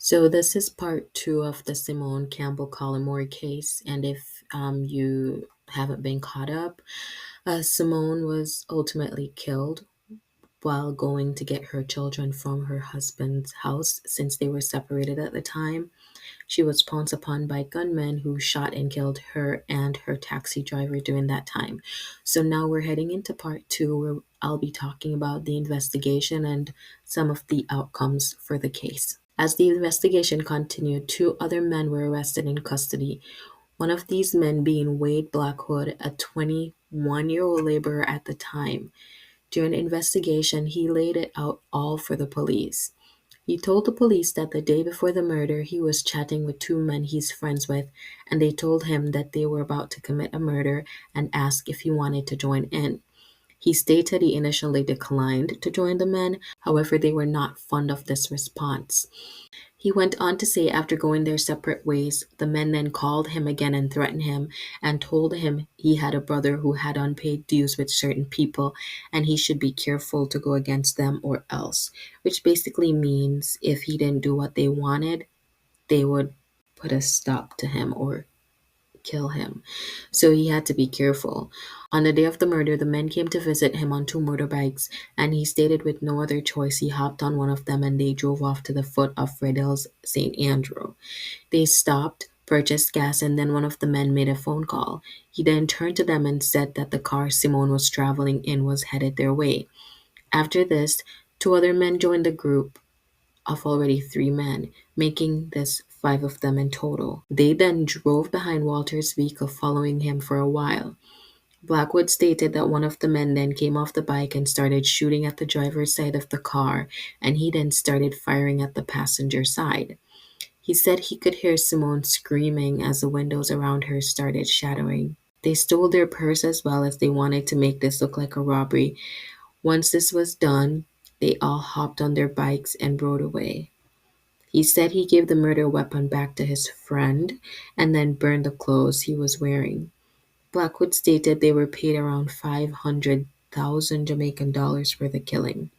So this is part two of the Simone Campbell Collymore case, and if you haven't been caught up, Simone was ultimately killed while going to get her children from her husband's house since they were separated at the time. She was pounced upon by gunmen who shot and killed her and her taxi driver during that time. So now we're heading into part two where I'll be talking about the investigation and some of the outcomes for the case. As the investigation continued, two other men were arrested in custody. One of these men being Wade Blackwood, a 21-year-old laborer at the time. During the investigation, he laid it out all for the police. He told the police that the day before the murder, he was chatting with two men he's friends with, and they told him that they were about to commit a murder and asked if he wanted to join in. He stated he initially declined to join the men, however, they were not fond of this response. He went on to say after going their separate ways, the men then called him again and threatened him and told him he had a brother who had unpaid dues with certain people and he should be careful to go against them or else, which basically means if he didn't do what they wanted, they would put a stop to him or kill him. So he had to be careful. On the day of the murder, the men came to visit him on two motorbikes, and he stated with no other choice, he hopped on one of them and they drove off to the foot of Riddle's St. Andrew. They stopped, purchased gas, and then one of the men made a phone call. He then turned to them and said that the car Simone was traveling in was headed their way. After this, two other men joined the group of already three men, making this five of them in total. They then drove behind Walter's vehicle, following him for a while. Blackwood stated that one of the men then came off the bike and started shooting at the driver's side of the car, and he then started firing at the passenger side. He said he could hear Simone screaming as the windows around her started shattering. They stole their purse as well as they wanted to make this look like a robbery. Once this was done, they all hopped on their bikes and rode away. He said he gave the murder weapon back to his friend and then burned the clothes he was wearing. Blackwood stated they were paid around 500,000 Jamaican dollars for the killing.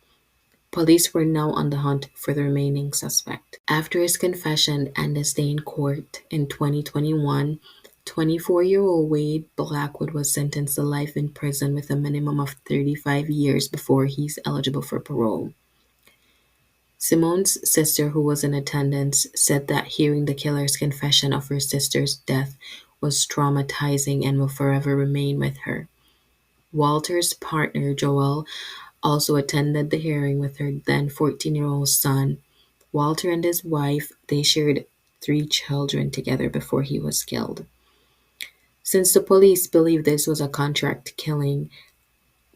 Police were now on the hunt for the remaining suspect. After his confession and his day in court in 2021, 24-year-old Wade Blackwood was sentenced to life in prison with a minimum of 35 years before he's eligible for parole. Simone's sister, who was in attendance, said that hearing the killer's confession of her sister's death was traumatizing and will forever remain with her. Walter's partner, Joel, also attended the hearing with her then 14-year-old son. Walter and his wife, they shared three children together before he was killed. Since the police believed this was a contract killing,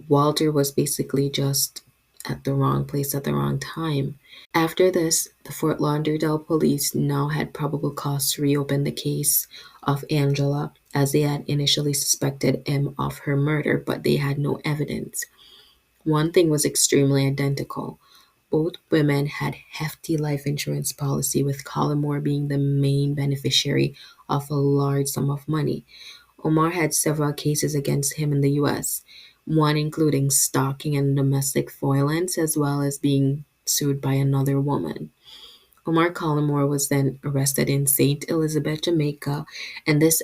Walter was basically just at the wrong place at the wrong time. After this, the Fort Lauderdale police now had probable cause to reopen the case of Angela, as they had initially suspected him of her murder, but they had no evidence. One thing was extremely identical. Both women had hefty life insurance policy, with Collymore being the main beneficiary of a large sum of money. Omar had several cases against him in the US, one including stalking and domestic violence, as well as being sued by another woman. Omar Collymore was then arrested in St. Elizabeth, Jamaica, and this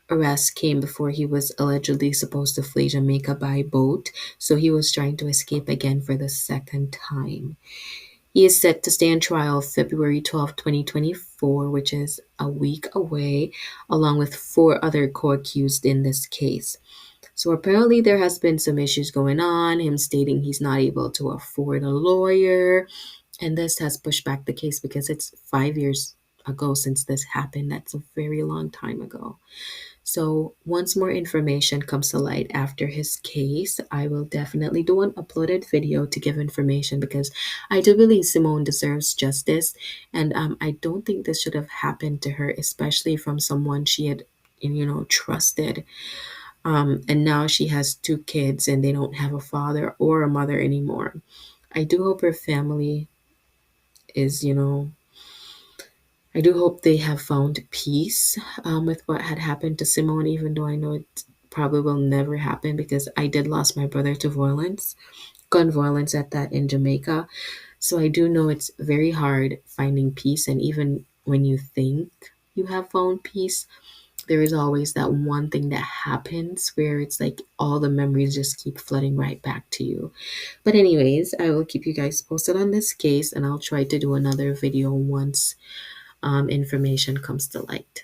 arrest came before he was allegedly supposed to flee Jamaica by boat, so he was trying to escape again for the second time. He is set to stand trial February 12, 2024, which is a week away, along with four other co-accused in this case. So apparently there has been some issues going on, him stating he's not able to afford a lawyer, and this has pushed back the case because it's 5 years ago since this happened. That's a very long time ago. So once more information comes to light after his case, I will definitely do an uploaded video to give information because I do believe Simone deserves justice. And I don't think this should have happened to her, especially from someone she had, trusted. And now she has two kids and they don't have a father or a mother anymore. I do hope her family is, I do hope they have found peace with what had happened to Simone, even though I know it probably will never happen because I did lose my brother to violence, gun violence at that in Jamaica. So I do know it's very hard finding peace. And even when you think you have found peace, there is always that one thing that happens where it's like all the memories just keep flooding right back to you. But, anyways, I will keep you guys posted on this case, and I'll try to do another video once information comes to light.